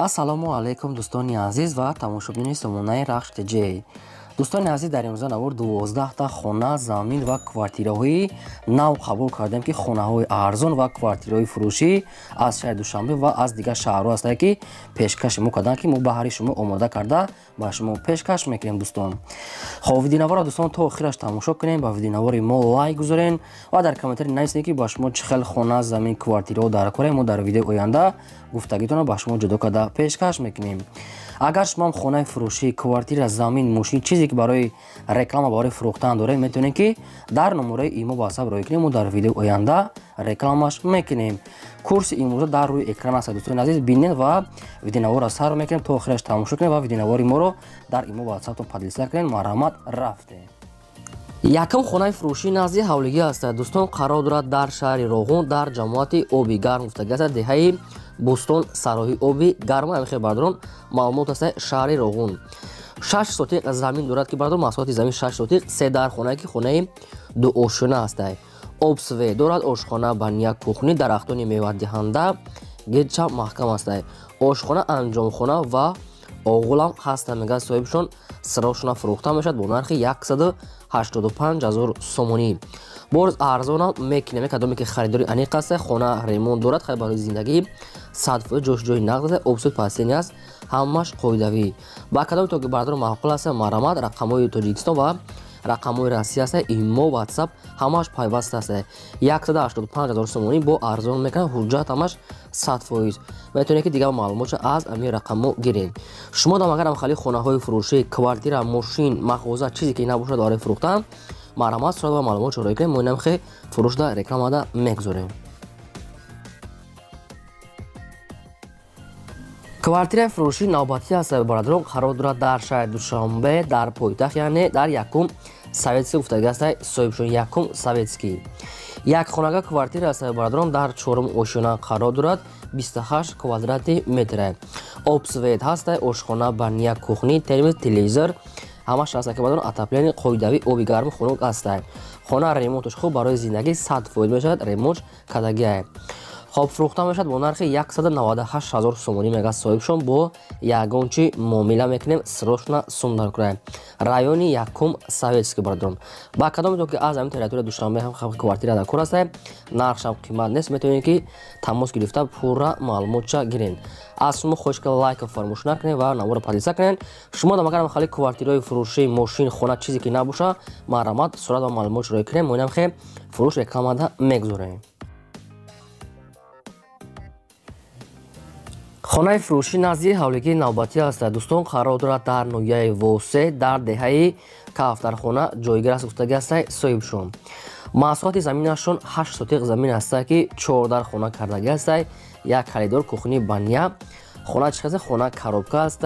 ассалому алайкум дӯстони азиз ва тамошобини сомонаи RAHSH TJ. дӯстони азиз, дар имрӯза навор 12 та хона, замин ва квартираҳои нав қабул кардем ки хонаҳои арзон ва квартираҳои фурӯшӣ аз шаҳри Душанбе ва аз дигар шаҳрҳо ҳастанд ки пешкаши мо карданд ки мо баҳри шумо омода карда ба шумо пешкаш мекунем дӯстон. Хоб видеонавора дӯстон то охираш тамошо кунем, ба видеонавори мо лайк гузорен ва дар комментари нависед ки ба шумо чӣ хел хона, замин, квартираҳо дар кора мо дар видеои оянда гуфтагитонро ба шумо ҷудо карда пешкаш мекунем. Агар шумо ҳам хонаи фурӯшӣ, квартира, замин, мошин чизе ки барои реклама, барои фурӯхтан доред, метавонед ки дар номераи имо ба WhatsApp роя кунем. мо дар видеои оянда рекламаш мекунем. курси имрӯза дар рӯи экран аст. дӯстони азиз, бинед ва видеонавора сар мекунем то охираш тамошо кунем ва видеонавори моро дар имо ба WhatsApp поделиса кунем. марҳамат, рафте. Якум хонаи фурӯшӣ назди ҳавлигӣ аст. дӯстон, қарор дорад дар шаҳри Роғун дар ҷамоати оби гарм гуфтагӣ аст. деҳаи бӯстон сароҳи оби гарм амихе бардорон маълумот аст. шаҳри Роғун 6 сотиқ замин дорад ки бардор маҳсулоти замин 6 сотиқ, се дар хона ки хонаи дуошона аст. обсве дорад, ошхона, баня, кухни, дарахтони мевадиҳанда гирча маҳкам аст. ошхона, анҷомхона ва оғулам ҳаста, мегӯяд соҳибшон. сироқшона фурӯхта мешавад бо нархи 185 000 сомонӣ. борз арзонам мекунем. кадоме ки харидори аниқ аст. хона ремонт дорад, хай барои зиндагӣ 100% ҷош ҷои нағд аст. обсуд пасени аст, ҳамаш қоидавӣ. ба кадоме то ки бардор маъқул аст. марамат рақамҳои тоҷикистон ва рақамҳои россия аст. имо, WhatsApp ҳамаш пайваст аст. 185 000 сомонӣ бо арзон мекунад. ҳуҷҷат ҳамаш 100%. метавонед ки дигар маълумотро аз ами рақамҳо гиред. шумо дам агарам хали хонаҳои фурӯшӣ, квартира, мошин, мағоза чизе ки набошад барои фурӯхтан, марҳамат сурат ва маълумотро роя кунем. мо инам хе фурӯшда рекламада мегузорем. квартираи фурӯшӣ навбатӣ аст. бародарон, қарор дорад дар шаҳри Душанбе дар пойтахт, яъне дар якум советский гуфтагӣ аст. соҳибшон якум советский. якхонага квартира аст. бародарон, дар чорум ошона қарор дорад. 28 квадрати метр. обсвет ҳаст. ошхона, баня, кухни, термос, телевизор ҳамаш аст. бародарон, отоплени қоидавӣ, оби гарми хунук аст. хона ремонтш хуб, барои зиндагӣ 100% мешавад. ремонт кардагӣ. хоб фурӯхта мешавад бо нархи 198 000 сомонӣ, мегӯяд соҳибшон. бо ягончи муомила мекунем. срочно сум дар кора. райони якум советский. бародарон, ба кадоме то ки аз ҳамин территорияи Душанбе ҳам квартира дар кор аст. нархшам қимат нест. метавонед ки тамос гирифта пурра маълумотша гирен. аз шумо хоҳиш кардам лайка фаромӯш накунед ва навора поделиса кунед. шумо дам агарам хали квартираҳои фурӯшӣ, мошин, хона чизе ки набоша, марҳамат сурат ва маълумотро роя кунед. мо инам хе фурӯш рекламада мегузорем. хонаи фурӯшӣ назди ҳавлигии навбатӣ аст. дӯстон, қарор дорад дар ноҳияи восе дар деҳаи кафтархона ҷойгир аст гуфтагӣ аст. соҳибшон маҳсулоти заминашон 8 сотиқ замин аст ки 14 хона кардагӣ аст. як халидор, кухни, баня. хона чӣ аст? хона коробка аст,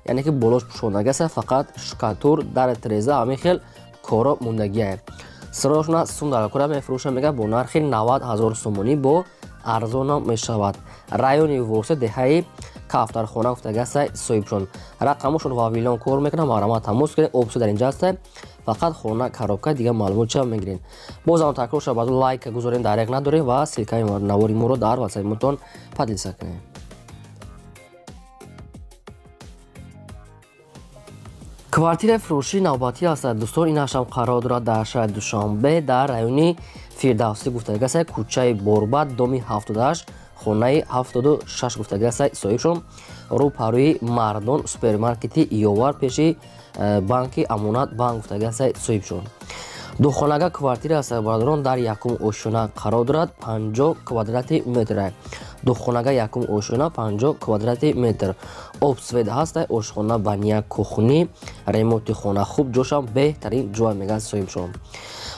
яъне ки болош пӯшондагӣ аст. фақат шкатур, дар треза ҳамин хел коро мондагӣ. срочно сум дар кора мефурӯшад, мегӯяд бо нархи 90 000 сомонӣ бо арзонам мешавад. райони восе деҳаи кафтархона гуфтагӣ аст. соҳибшон рақамашон вавилон кор мекунад. марҳамат тамос кунед. обсу дар инҷа аст. фақат хона коробка, дигар маълумотша мегиред. бозам такрор шуд, баъд лайк гузорен, дареқ надорем ва силкаи навори моро дар WhatsApp мотон поделиса кунед. квартираи фурӯшӣ навбатӣ аст. дӯстон, инашам қарор дорад дар шаҳри Душанбе дар райони фирдавсӣ гуфтагӣ аст. кӯчаи борбад, доми 78, хонаи 76 гуфтагӣ аст. соҳибшон рӯпарӯи мардон, супермаркети ёвар, пеши банки амонат банк гуфтагӣ аст. соҳибшон духонага квартира аст. бародарон, дар якум ошона қарор дорад. 50 квадрати метр. духонага якум ошона 50 квадрати метр. обсвет ҳаст. ошхона, баня, кухни, ремонти хона хуб, ҷошам беҳтарин ҷой, мегӯяд соҳибшон.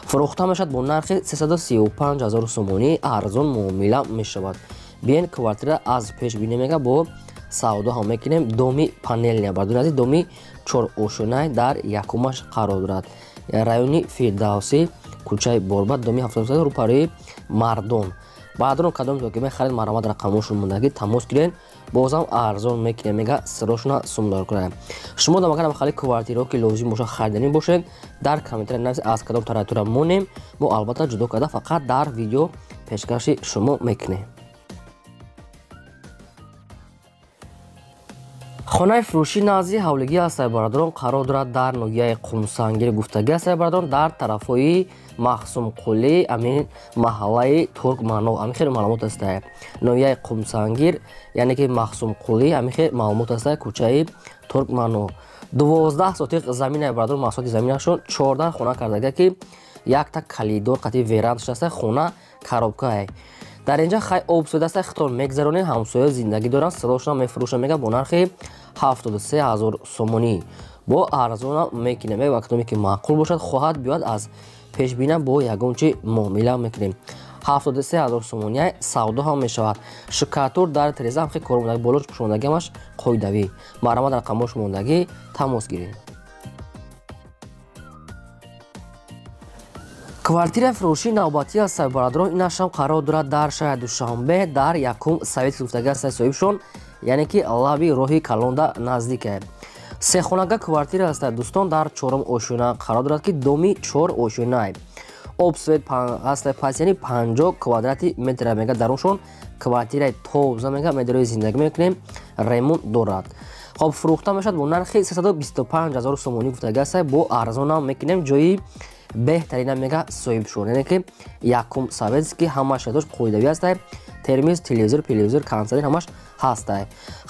фурӯхта мешавад бо нархи 335 000 сомонӣ. арзон муомила мешавад. биен квартира аз пеш бинем, мега бо савдо ҳам мекунем. доми панелния. бардори азиз, доми 4 ошонаи дар якумаш қарор дорад. райони фирдавсӣ, кӯчаи борбад, доми 70, рӯпарӯи мардон. баъдро кадоме то ки мехаред, марҳамат рақамошон мондагӣ тамос гиред. бозам арзон мекунем, мега срочно сум дар кора. шумо дам агарам хали квартираҳо ки лозим боша хариданӣ бошед, дар комментари нависед аз кадом территория монем. мо албатта ҷудо карда фақат дар видео пешкаши шумо мекунем. Хонахои Фуруши назди ҳавлигӣ аст бародарон қарор дорад дар ноҳияи Қумсангир гуфтагӣ аст бародарон дар тарафҳои Маҳсумқулӣ амин маҳаллаи Туркманов амин хеле маълумот аст ноҳияи Қумсангир яъне ки Маҳсумқулӣ амин хеле маълумот аст кӯчаи Туркманов 12 сотиқ замина бародарон маҳсулоти заминашон 14 хона кардага ки якта калидор қати веранд шаста хона коробка дар инҷа хай обсудаста хитон мегзаронем ҳамсоя зиндагӣ доранд садошона мефурӯшам мега бо нархи 73 000 сомонӣ бо арзона мекунем ва кадоме ки маъқул бошад хоҳад биёд аз пешбина бо ягончи муомила мекунем 73 000 сомонӣ савдо ҳам мешавад шикатур дар тиреза ҳам хеле кормондагӣ болош пушондагиамаш қоидавӣ маърамат рақамош мондагӣ тамос гирем. Квартира фурӯшии навбатӣ аст бародарон инашам қарор дорад дар шаҳри Душанбе дар якум совети гуфтагӣ аст соҳибшон яъне ки лаби роҳи Калонда наздик сехонага квартира аст дӯстон дар чорум ошина қарор дорад ки доми 4 ошина обсвет аст пас яъни 50 квадрати метр мега даруншон квартираи тоза мега медарои зиндагӣ мекунем ремонт дорад хоб фурӯхта мешавад бо нархи 325 000 сомонӣ гуфтагӣ аст бо арзонам мекунем ҷои беҳтарина мега соҳибшон яъне ки якум совет ки ҳамаш шадош қоидавӣ аст термиз телевизор консолин ҳамаш ҳаст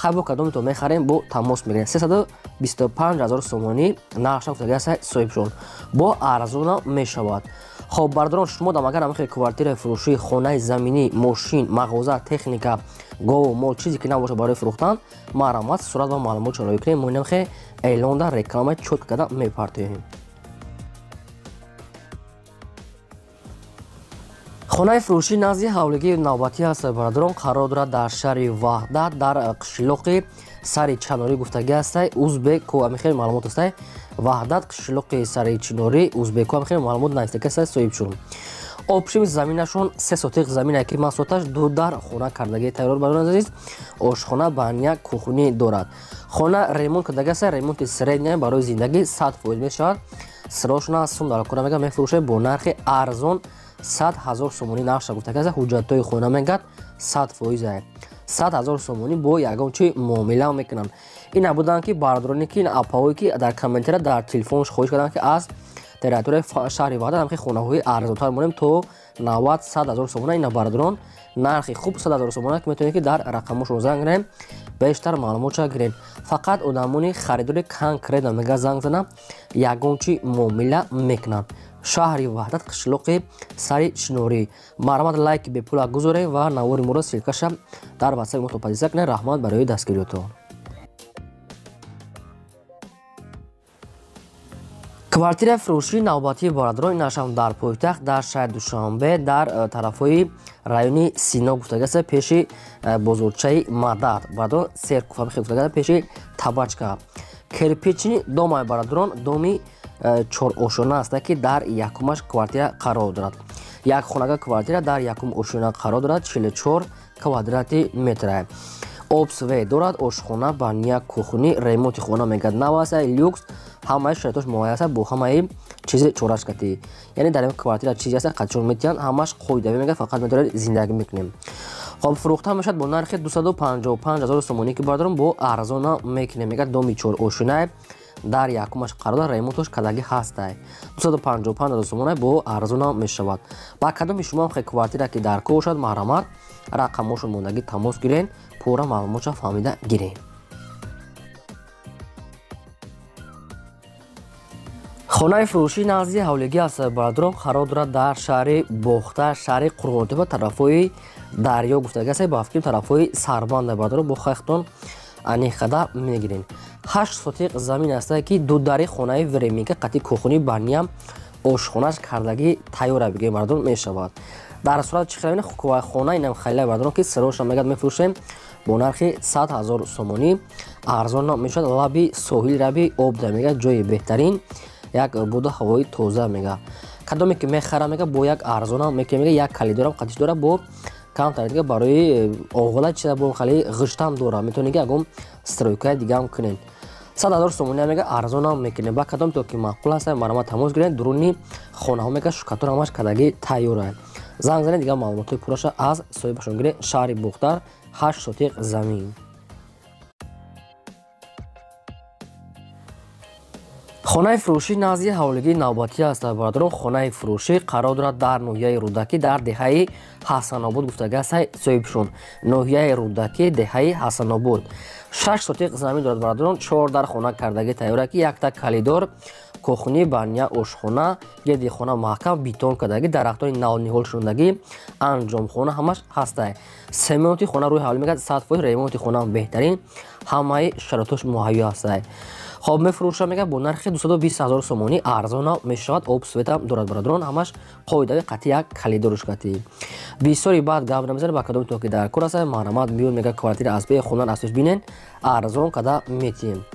хай бо кадометон мехарем бо тамос мегирем 325 000 сомонӣ нақша гуфтагӣ аст соҳибшон бо арзона мешавад хоб бародарон шумо дам агар ҳамахел квартираи фурӯшии хонаи заминӣ мошин мағоза техника гов мол чизе ки набошад барои фурӯхтан маърамат сурат ва маълумот шароӣ кунем мо инамхе эълонда реклама чотка када мепартоем. Хонахои Фуруши назди ҳавлигии навбатӣ аст бародарон қарор дорад дар шаҳри Ваҳдат дар қишлоқи сари чанорӣ гуфтагӣ аст узбеку амин хеле маълумот аст Ваҳдат қишлоқи сари чанорӣ узбеку амин хеле маълумот навистагӣ аст соҳибшон обшими заминашон 3 сотиқ замина ки маҳсулоташ ду дар хона кардагӣ тайёр бародарон азиз ошхона баня кухнӣ дорад хона ремонт кардагӣ аст ремонти средня барои зиндагӣ 100% мешавад сирошона сум дар кора мега мефурӯшем бо нархи арзон 100 000 сомонӣ нақша гуфтагӣ аст ҳуҷҷатҳои хона мегад 100% 100 000 сомонӣ бо ягончи муомила мекунанд ин набуданд ки бародароне ки апаҳое ки дар комментира дар телефонш хоҳиш карданд ки аз территорияи шаҳри Ваҳдат ҳамки хонаҳои арзонтар монем то 90-100 000 сомона ина бародарон нархи хуб 100 000 сомона ки метавонем ки дар рақамошон занг занем бештар маълумотша гирем фақат одамони харидори конкретно мега занг зана ягончи муомила мекунанд шаҳри Ваҳдат қишлоқи сари чинорӣ маърамат лайки бепула гузорем ва навори моро силкаша дар ватсаби мо подписия кунед раҳмат барои дастгириётон. квартираи фурӯшии навбатии бародарон инашам дар пойтахт дар шаҳри Душанбе дар тарафҳои райони Сино гуфтагӣ аст пеши бозорчаи Мадад бародарон серкуфа гуфтагӣ аст пеши табачка кирпични домай бародарон доми 4 ошона аст ки дар якумаш квартира қарор дорад як хонага квартира дар якум ошона қарор дорад 44 квадрати метр обсве дорад ошхона баня кухнӣ ремонти хона мегад нав аст люкс ҳамаи шароитош муайян аст бо ҳамаи чизи чорашкатӣ яъне дар ин квартира чизе аст қачон метиҳанд ҳамаш қоидавӣ мегад фақат медоред зиндагӣ мекунем хоб фурӯхта мешавад бо нархи 255 000 сомонӣ ки бародарон бо арзона мекунем мегад доми 4 ошина дар якумаш қарор дорад ремонтош кадагӣ ҳаст 255 000 сомона бо арзона мешавад ба кадоми шумо хе квартира ки дар кор бошад маърамат рақамошон мондагӣ тамос гирен пурра маълумотша фаҳмида гирем. хонахои фурӯшии назди ҳавлигӣ аст бародарон қарор дорад дар шаҳри бохта шаҳри қурғонтепа тарафҳои дарё гуфтагӣ аст ба фикрим тарафҳои сарбанда бародарон бо хайхтон аниқада мегирем 8 сотиқ замин аст ки дудари хонаи веремика қати кухнӣ баня ошхонаш кардагӣ тайёра бигем бародарон мешавад дар сурат чихравин хона инам хайлай бародарон ки сироша мегад мефурӯшем бо нархи 100 000 сомонӣ арзон мешавад лаби соҳил раби об да мега ҷои беҳтарин як буду ҳавои тоза мега кадоме ки мехара мега бо як арзона мекунем мега як калидорам қатиш дора бо камтар дига барои оғила чиза бо хали ғиштам дора метавонед ягон стройкаи дигам кунед 100 000 сомонӣ мега арзонам мекунем ба кадом то ки маъқул аст маърамат тамос гиред дуруни хонаҳо мега шукатор ҳамаш кадагӣ тайёра занг занед дига маълумотои пурраша аз соҳибашон гиред шаҳри бухтар 8 сотиқ замин. Хонахои Фуруши назди ҳавлигии навбатӣ аст. Бародарон, Хонахои Фуруши қарор дорад дар ноҳияи Рудакӣ дар деҳаи Ҳасанобод гуфтага сай соҳибшон. Ноҳияи Рудакӣ, деҳаи Ҳасанобод. 6 сотиқ замин дорад бародарон. 4 дар хона кардагӣ тайёра ки якта калидор, кухни, баня, ошхона, гирди хона маҳкам битон кардагӣ, дарахтони нав ниҳол шудагӣ, анҷомхона ҳамаш ҳастай. Семонти хона рӯи ҳавлӣ мегӯяд 100%, ремонти хона беҳтарин, ҳамаи шароитош муҳайё ҳастай. خب میفروشه میگه با نرخ 220,000 سومانی ارزان میشود. آب سویت هم دارد برادران، همش قاعده قطعی یک کلیدورش قطعی. بسیاری بعد گپ نمیزنه با کدوم تو که در کور است معلومات میون میگه کوارتیر از به خونن اساس بینن ارزان کدا میتیم.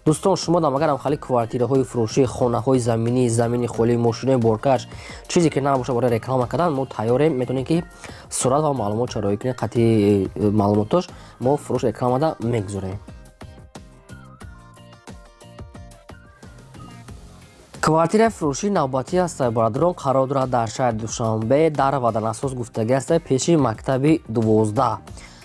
دوستان شما دام اگر هم خالی کوارتیرهای فروشی، خانه‌های زمینی، زمینی خالی، ماشین بارکش، چیزی که نباشه برای رکلام کردن ما تیاریم. میتونین که سرعت و معلومات شرایط قطعی معلوماتش ما فروش رکلام دا میگذاریم. کوارتیر فروشی نوبتی است برادران، قرار دارد در شهر دوشنبه در ودان اساس گفتگی است پیش مکتب 12.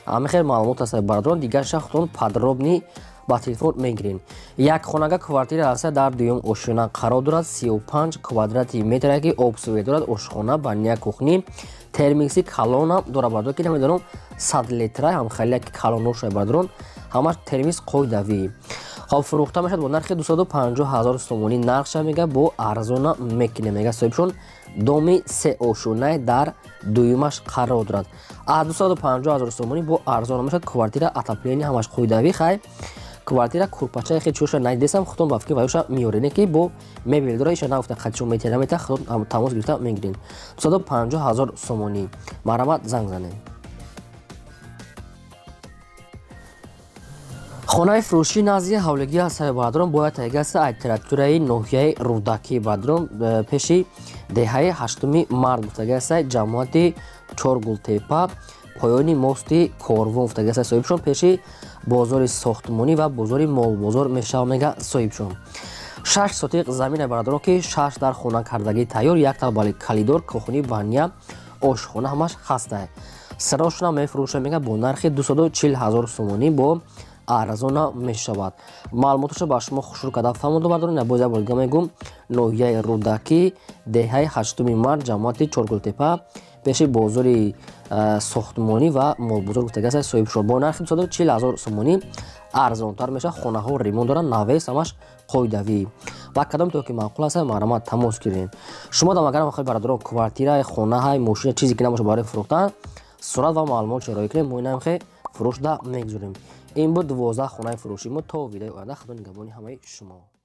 همه خیر معلومات است برادران، دیگر شخصون подробнее با تلفن میگیرین. یک خانگاه کوارتیر است در دوم اشونا، قرار دارد 35 کвадратی متر که آب سوی دارد، اشخانه، بانیا، کوخنی، термикси калона дора бардор ки намедонам 100 литра ҳам хеле калоно шуд бардорон ҳамаш термис қоидави. خب فروخته میشد با نرخ 250,000 سومانی. نرخش میگه با ارزان میکنه میگه صاحبشون دومی سه اوشونه در دویمش قرار دارد. از 250,000 سومانی با ارزان میشد کوارتیر اتاپلینی همش قویدوی خای کوارتیر کورپاچای خیلی چوش ندیدم خودم با فکر وایش میورینه که با مبل داره ایش نگفته خدشو میتونم تا خودم تماس گرفتم میگیرین 250,000 سومانی مرامت زنگ زنه. خانه‌های فروشی نزدیک حولگی است برادران، باید تایگست اتراتورای نوحیه رودکی برادران پیشی دهه هشتمی مرد گفتگی است جماعت چورگولتپا پایانی موستی کاروان گفتگی است صاحبشون پیشی بازار ساختمانی و بازار مال بازار میشه میگه صاحبشون 6 سوتیق زمین برادران که 6 در خانه کردگی تیار، یک تا بالی کلیدور، کوخنی، بانیا، آشخانه همش هسته. سراشون میفروشه میگه با نرخ 240,000 سومانی با ارزان میشود. معلوماتش با شما خوشرو کردم فهمیدم برادران. نباید بولگا میگم نوحیه رودکی دهه هشتمی مرد جماعت چورگولتپا پیش بازار ساختمانی و مال بازار گفتگی است صاحب شد با نرخ 240,000 سومانی ارزان تر میشه. خانه ها ریمون دارن، نویس همش قاعدوی و کدام تو که معقول است معلومات تماس گیرین. شما دم اگر میخواید برادران کوارتیر، خانه های، ماشین چیزی که نباشه برای فروختن سرعت و معلومات شرایط کنیم ما اینم خیلی فروش دا میگذاریم. این بود 12 خانه فروشی ما تا ویدیو آینده خدا نگهبان همه شما.